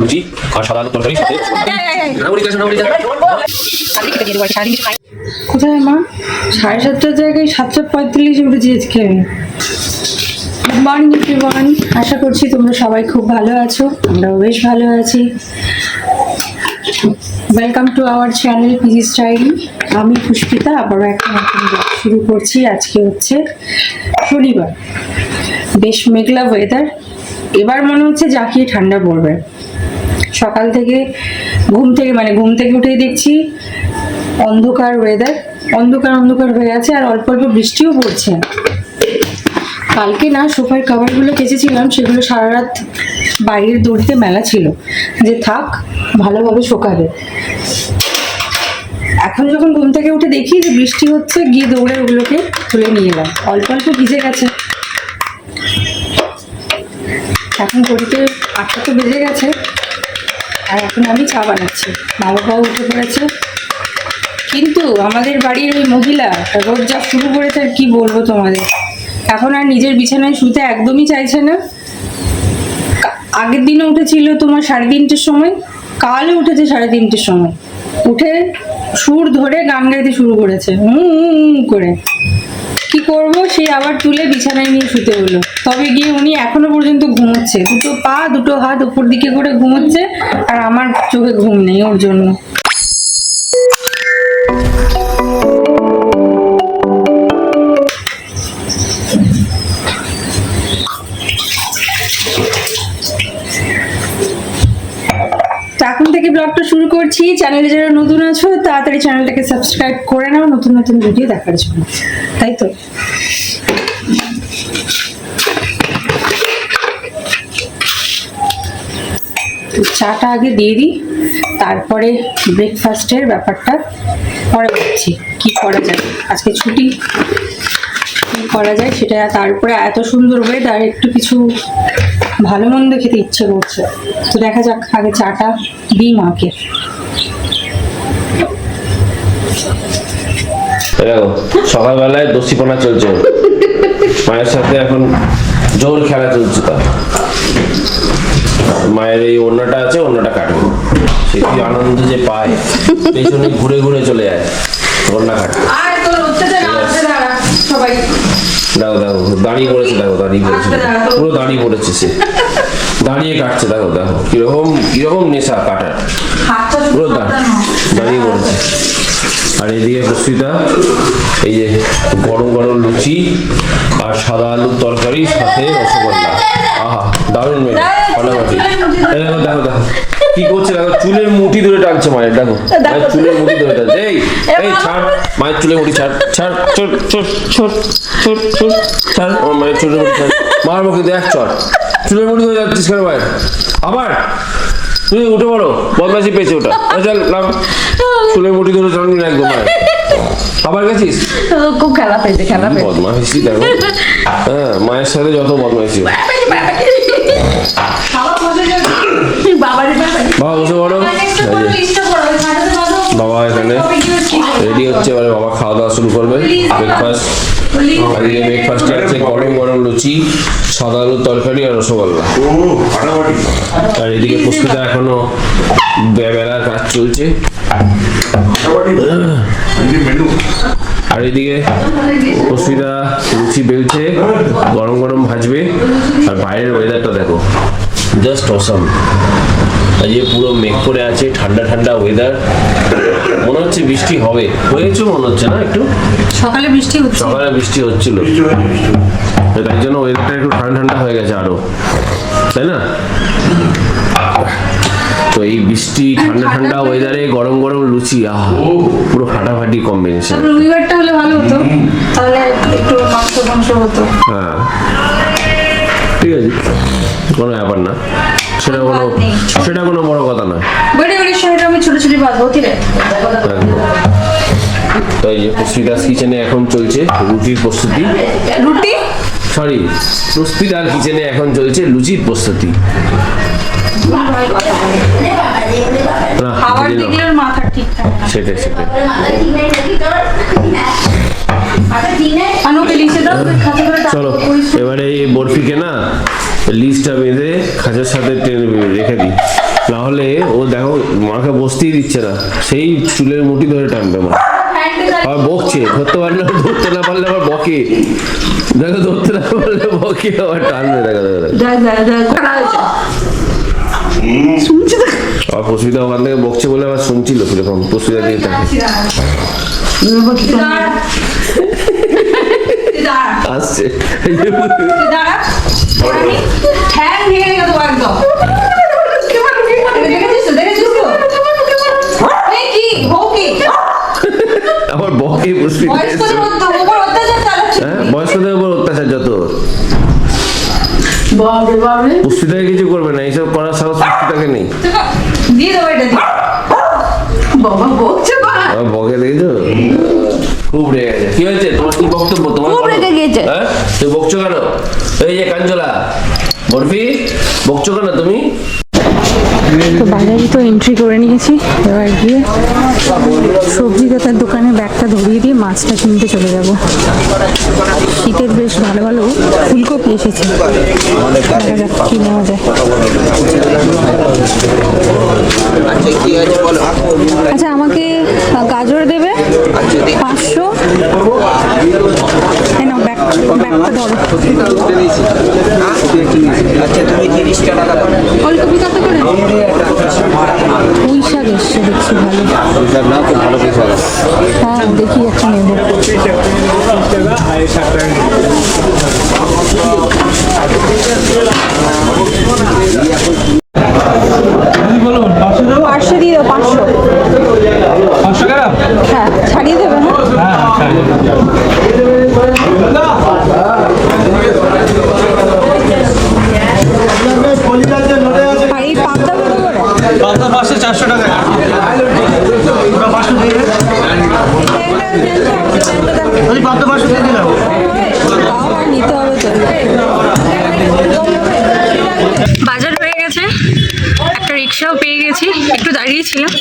লুচি আর সাদা আলুর তরকারি সাথে কোথায় মা? 7:30টার জায়গায় 7:45 উঠেছি আজকে আমি। গুড মর্নিং এভরিওয়ান, আশা করছি তোমরা সবাই খুব ভালো আছো, আমরাও বেশ ভালো আছি। Welcome to our channel PG style. আমি পুষ্পিতা, আবারও একটা নতুন ব্লগ শুরু করছি। আজকে হচ্ছে শনিবার, বেশ মেঘলা ওয়েদার। এবার মনে হচ্ছে জাঁকিয়ে ঠান্ডা পড়বে। সকাল থেকে ঘুম থেকে উঠেই দেখছি অন্ধকার ওয়েদার, অন্ধকার হয়ে আছে, আর অল্প অল্প বৃষ্টিও পড়ছে। কালকে না সোফার কভারগুলো কেচেছিলাম, সেগুলো সারা রাত বাইরের দড়িতে মেলা ছিল, যে থাক ভালোভাবে শোকাবে। এখন যখন ঘুম থেকে উঠে দেখি যে বৃষ্টি হচ্ছে, গিয়ে দৌড়ে ওগুলোকে তুলে নিয়ে এলাম। অল্প অল্প ভিজে গেছে। এখন ঘড়িতে 8টা তো বেজে গেছে, আর এখন আমি চা বানাচ্ছি। মা বাবাও উঠে পড়েছে, কিন্তু আমাদের বাড়ির ওই মহিলা রোজ যা শুরু করেছে, আর কি বলবো তোমাদের। এখন আর নিজের বিছানায় শুতে একদমই চাইছে না। আগের দিনও উঠেছিল তোমার 3:30টার সময়, কালও উঠেছে 3:30টার সময়। উঠে সুর ধরে গান গাইতে শুরু করেছে করে। কি করব, সে আবার তুলে বিছানায় নিয়ে শুতে হলো। তবে গিয়ে উনি এখনো পর্যন্ত ঘুমোচ্ছে, দুটো পা দুটো হাত উপর দিকে করে ঘুমোচ্ছে, আর আমার চোখে ঘুম নেই ওর জন্য। এখন থেকে ব্লগটা শুরু করছি। চ্যানেলে যারা নতুন আছো তাড়াতাড়ি চ্যানেলটাকে সাবস্ক্রাইব করে নাও নতুন নতুন ভিডিও দেখার জন্য, তাই তো। চাটা আগে দিয়ে দিই, তারপরে ব্রেকফাস্টের ব্যাপারটা পরে ভাবছি কি করা যায়। আজকে ছুটি, কি করা যায় সেটা। তারপরে এত সুন্দর ওয়েদার, একটু কিছু ভালো মন্দ খেতে ইচ্ছে করছে। তো দেখা যাক, আগে চাটা দিই মাকে। দেখো সকালবেলায় দস্যিপনা চলছে, মায়ের সাথে এখন জোর খেলা চলছে। তার মায়ের এই ওড়নাটা আছে, ওড়নাটা কাটবে। সে কি আনন্দ যে পায়, পেছনে ঘুরে ঘুরে চলে যায় ওড়না কাটবে। দেখো দেখো দাঁড়িয়ে পড়েছে, দেখো দাঁড়িয়ে পড়েছে, পুরো দাঁড়িয়ে পড়েছে। সে দাঁড়িয়ে কাটছে, দেখো দেখো কিরকম নেশা কাটার, পুরো দাঁড়িয়ে পড়েছে। আর এদিকে পুষ্পিতা এই যে গরম গরম লুচি আর সাদা আলুর তরকারি সাথে রসগোল্লা। আহা দারুণ মেয়ে, ফাটাফাটি। দেখো দেখো দেখো কি করছে, দেখো চুলের মুঠি ধরে টানছে মায়ের। দেখো মায়ের চুলের মুঠি ধরে টানছে। এই এই ছাড় মায়ের চুলের মুঠি, ছাড় ছাড় ছোট ছোট ছোট ছোট ছোট ছাড়, আমার মায়ের চুলের মুঠি ছাড়। মার মুখে দেখ চট, চুলের মুঠি ধরে যাচ্ছিস কেন মায়ের? আবার তুমি উঠে পড়ো, বদমাশি পেয়েছে ওটা। চল নাম, চুলের মুঠি ধরে টানবি না একদম মায়ের। আবার গেছিস, খুব খেলা পেয়েছে, খেলা পেয়েছে। বদমাশি দেখো, হ্যাঁ মায়ের সাথে যত বদমাশি। বাবা বসে পড়ো। বাবা এখানে রেডি হচ্ছে, এবারে বাবা খাওয়া দাওয়া শুরু করবে। ব্রেকফাস্ট, আজকে ব্রেকফাস্টে আছে গরম গরম লুচি, সাদা আলুর তরকারি আর রসগোল্লা। আর এদিকে পুষ্পিতা এখনো বেলার কাজ চলছে। আর এদিকে পুষ্পিতা লুচি বেলছে, গরম গরম ভাজবে। আর বাইরের ওয়েদারটা দেখো, জাস্ট অসাম। আজকে পুরো মেঘ করে আছে, ঠান্ডা ঠান্ডা ওয়েদার। মনে হচ্ছে বৃষ্টি হবে, হয়েছে মনে হচ্ছে না একটু। সকালে বৃষ্টি হচ্ছিল, তাই জন্য ওয়েদারটা একটু ঠান্ডা ঠান্ডা হয়ে গেছে আরো, তাই না? তো এই বৃষ্টি ঠান্ডা ঠান্ডা ওয়েদারে গরম গরম লুচি, আহা পুরো ফাটাফাটি কম্বিনেশন। রবিবারটা হলে ভালো হতো, তাহলে একটু মাংস হতো। হ্যাঁ ঠিক আছে, কোনো ব্যাপার না, সেটা কোনো বড় কথা নয়। আমি ছোট ছোট বাঁধবো, ঠিক আছে। তো এই যে পুষ্পিতার কিচেনে এখন চলছে রুটির প্রস্তুতি। পুষ্পিতার কিচেনে এখন চলছে লুচির প্রস্তুতি। সেটাই আনুকে লিখে দাও খাতা করে চলো এবারে এই বরফিকে না লিস্টটা বেঁধে খাঁচার সাথে টেনে রেখে দিই, না হলে ও দেখো মাকে বসতেই দিচ্ছে না, সেই চুলের মুঠি ধরে টানবে মা। আবার বকছে, ধরতে পারলে ধরতে না পারলে আবার বকে, দেখো ধরতে না পারলে বকে আবার টানবে, দেখো দেখো আর পুষ্পিতা ওখান থেকে বকছে বলে আবার শুনছিল কিরকম পুষ্পিতা দিয়ে থাকে আসছে আবার বকে পুষ্পিতা। হ্যাঁ বয়স্কদের উপর অত্যাচার যত, পুষ্পিতাকে কিছু করবে না, এইসব করার সাহস পুষ্পিতাকে নেই। বকে দেখেছো খুব রেগে গেছে। কি হয়েছে তোমার, কি বক্তব্য তোমার? খুব রেগে গেছে। হ্যাঁ তুমি বকছো কেন? এই যে কাঞ্জলা বরফি বকছো কেন তুমি? তো বাজারে তো এন্ট্রি করে নিয়েছি, এবার গিয়ে সবজি দাতার দোকানে ব্যাগটা ধরিয়ে দিয়ে মাছটা কিনতে চলে যাব। শীতের বেশ ভালো ভালো ফুলকপি এসেছে, দেখা যাক কি নেওয়া যায়। আচ্ছা আমাকে গাজর দেবে 500, না ব্যাগটা ধরো। ফুলকপি কত করে? পুঁই শাক এসছে দেখছি, ভালো। হ্যাঁ দেখি একটা নেবো। পাঁচশো দিয়ে দাও, 500। হ্যাঁ ছাড়িয়ে দেবে। হ্যাঁ আর এই পাবদা কত করে? পাবদা 400 টাকা। পাবদা 500 দিয়ে দিলাম। নিতে হবে তো। বাজার হয়ে গেছে, একটা রিক্সাও পেয়ে গেছি, একটু দাঁড়িয়েছিলাম।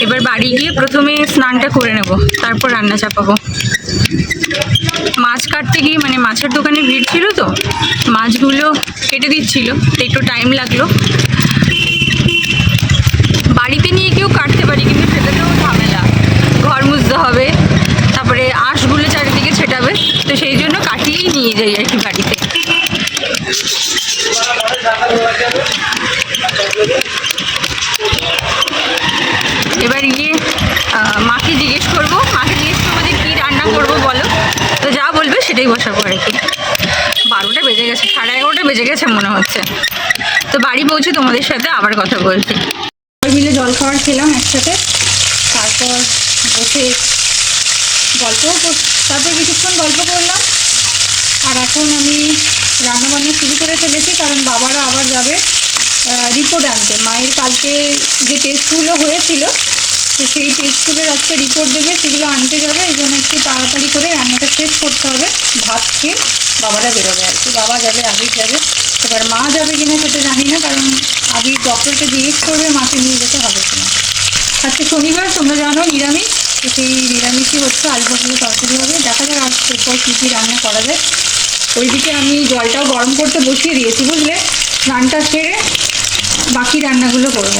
এবার বাড়ি গিয়ে প্রথমে স্নানটা করে নেব, তারপর রান্না চাপাবো। মাছ কাটতে গিয়ে মানে মাছের দোকানে ভিড় ছিল তো, মাছগুলো কেটে দিচ্ছিল, তো একটু টাইম লাগলো। বাড়িতে নিয়ে কেউ কাটতে পারি, কিন্তু সেটাতেও ঝামেলা, ঘর মুছতে হবে, তারপরে আঁশগুলো চারিদিকে ছেটাবে, তো সেই জন্য কাটিয়েই নিয়ে যাই আর কি বাড়িতে। এবার গিয়ে মাকে জিজ্ঞেস করবো যে কী রান্না করবো বলো, তো যা বলবে সেটাই বসাবো আর কি। 12টা বেজে গেছে, 11:30 বেজে গেছে মনে হচ্ছে। তো বাড়ি পৌঁছে তোমাদের সাথে আবার কথা বলছি। সবাই মিলে জল খাবার খেলাম একসাথে, তারপর বসে তারপর কিছুক্ষণ গল্প করলাম। আর এখন আমি রান্নাবান্না শুরু করে ফেলেছি, কারণ বাবারা আবার যাবে রিপোর্ট আনতে। মায়ের কালকে যে টেস্টগুলো হয়েছিল, তো সেই টেস্টগুলোর আজকে রিপোর্ট দেবে, সেগুলো আনতে যাবে। এই জন্য একটু তাড়াতাড়ি করে রান্নাটা শেষ করতে হবে, ভাত খেয়ে বাবারা বেরোবে আর কি। বাবা যাবে, আবির যাবে। এবার মা যাবে কিনা সেটা জানি না, কারণ আবির ডক্টরকে জিজ্ঞেস করবে মাকে নিয়ে যেতে হবে কিনা। আজকে শনিবার, তোমরা জানো নিরামিষ, তো সেই নিরামিষই হচ্ছে, আলু পটলের তরকারি হবে। দেখা যাক আজ এরপর কী কী রান্না করা যায়। ওইদিকে আমি জলটাও গরম করতে বসিয়ে দিয়েছি, বুঝলে, স্নানটা সেরে বাকি রান্নাগুলো করবো।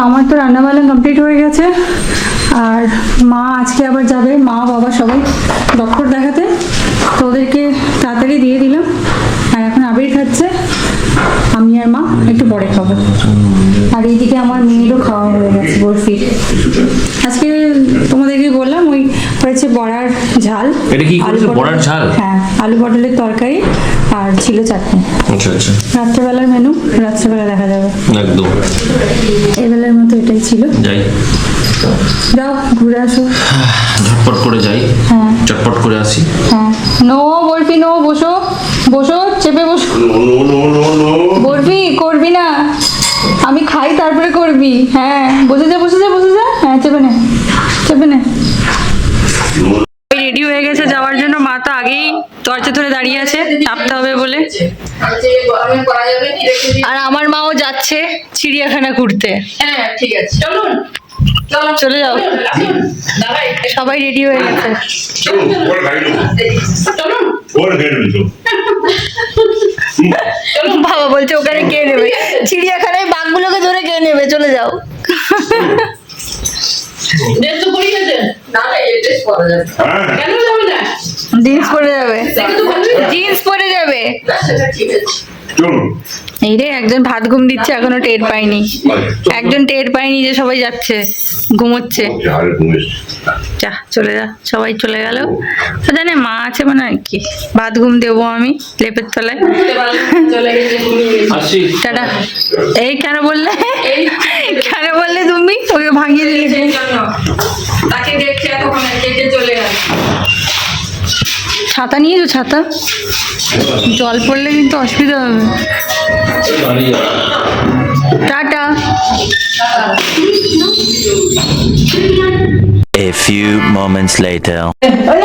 আমার তো রান্নাবান্না কমপ্লিট হয়ে গেছে, আর মা আজকে আবার যাবে, মা বাবা সবাই ডক্টর দেখাতে, তো ওদেরকে তাড়াতাড়ি দিয়ে দিলাম। আর এখন আবির খাচ্ছে, আমি আর মা একটু পরে খাবো। আর এইদিকে আমার মেয়েরও খাওয়া হয়ে গেছে, বরফি। আজকে তোমাদেরকে বললাম ওই হয়েছে বড়ার ঝাল। এটা কি করেছো, বড়ার ঝাল? হ্যাঁ, আলু পটলের তরকারি আর ছিল চাটনি। আচ্ছা আচ্ছা, রাত্রেবেলার মেনু, রাত্রেবেলা দেখা যাবে। একদম এবেলার মতো এটাই ছিল। যাই, যাও ঘুরে আসো, ঝটপট করে যাই। হ্যাঁ চটপট করে আসি। হ্যাঁ, নো বরফি নো, বসো বসো, চেপে বসো। বরফি করবি না, আমি খাই তারপরে করবি। হ্যাঁ বসে যা বসে যা বসে যা, হ্যাঁ চেপে নে চেপে নে। রেডি হয়ে গেছে যাওয়ার জন্য, মা তো আগেই দরজা ধরে দাঁড়িয়ে আছে, চাপতে হবে বলে। আর আমার মাও যাচ্ছে চিড়িয়াখানা ঘুরতে। হ্যাঁ ঠিক আছে, চলুন। চলে যাও, সবাই রেডি হয়ে গেছে। বাবা বলছে ওখানে কে নেবে, চিড়িয়াখানায় বাঘগুলোকে ধরে কে নেবে, চলে যাও। জিন্স পরে যাবে, জিন্স পরে যাবে। এই রে, একজন ভাত ঘুম দিচ্ছে, এখনো টের পাইনি। একজন টের পাইনি যে সবাই যাচ্ছে, ঘুমোচ্ছে। যা, চলে যা, সবাই চলে গেল। জানে মা আছে মানে আর কি, ভাত ঘুম দেবো আমি লেপের তলায়। টাটা। এই কেন বললে, কেন বললে তুমি? ওকে ভাঙিয়ে দিলে তাকে দেখে এতক্ষণ চলে গেল। ছাতা নিয়েছো? ছাতা, জল পড়লে কিন্তু অসুবিধা হবে। Tata. A few moments later.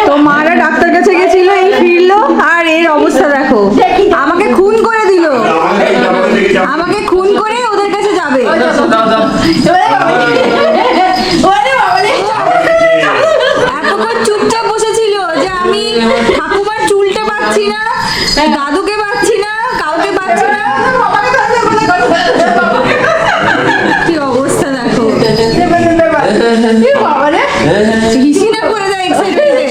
তো মারা ডাক্তার কাছে গেছিল, এই ফিরলো, আর এর অবস্থা দেখো। আমাকে খুন করে দিল, আমাকে খুন করে ওদের কাছে যাবে। এতক্ষণ চুপচাপ বসেছিল যে আমি ঠাকুমার চুলটা পাচ্ছি না, দাদুকে পাচ্ছি না, কাউকে পাচ্ছি না। কি অবস্থা দেখো, হিসি না করে দেয় এক্সাইটমেন্টে।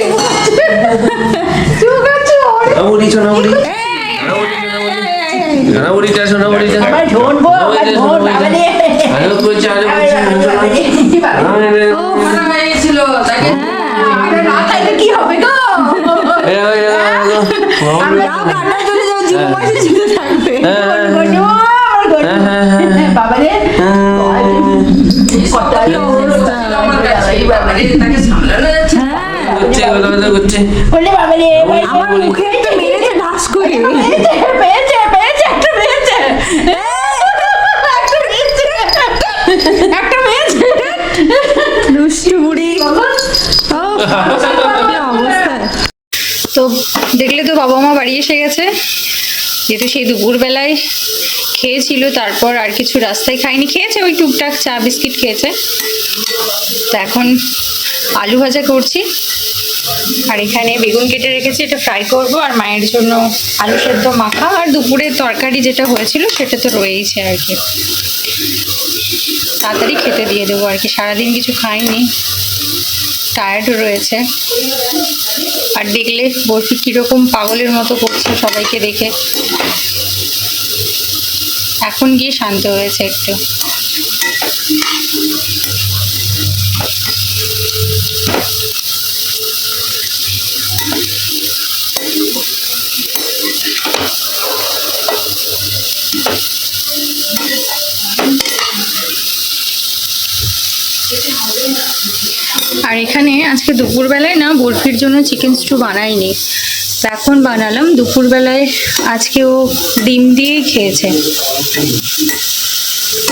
কি হবে গো, আমার মুখে একটা মেরেছে ঢাস করে, পেয়েছে একটা মেরেছে, একটা মেরেছে, দুষ্টু বুড়ি। তো দেখলে তো বাবা মা বাড়ি এসে গেছে, যেহেতু সেই দুপুরবেলায় খেয়েছিল, তারপর আর কিছু রাস্তায় খাইনি, খেয়েছে ওই টুকটাক চা বিস্কিট খেয়েছে। তো এখন আলু ভাজা করছি, আর এখানে বেগুন কেটে রেখেছি, এটা ফ্রাই করব, আর মায়ের জন্য আলু সেদ্ধ মাখা, আর দুপুরের তরকারি যেটা হয়েছিল সেটা তো রয়েইছে আর কি। তাড়াতাড়ি খেতে দিয়ে দেবো আর কি, সারাদিন কিছু খাইনি, টায়ার্ডও রয়েছে। আর দেখলে বরফি কিরকম পাগলের মতো করছে সবাইকে দেখে, এখন গিয়ে শান্ত হয়েছে একটু। আর এখানে আজকে দুপুরবেলায় না বরফির জন্য চিকেন স্টু বানাইনি, তো এখন বানালাম। দুপুরবেলায় আজকেও ডিম দিয়েই খেয়েছে,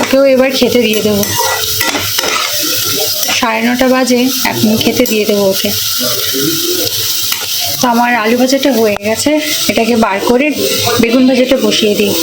ওকেও এবার খেতে দিয়ে দেবো। 9:30 বাজে, এখন খেতে দিয়ে দেবো ওকে। তো আমার আলু ভাজাটা হয়ে গেছে, এটাকে বার করে বেগুন ভাজাটা বসিয়ে দিই।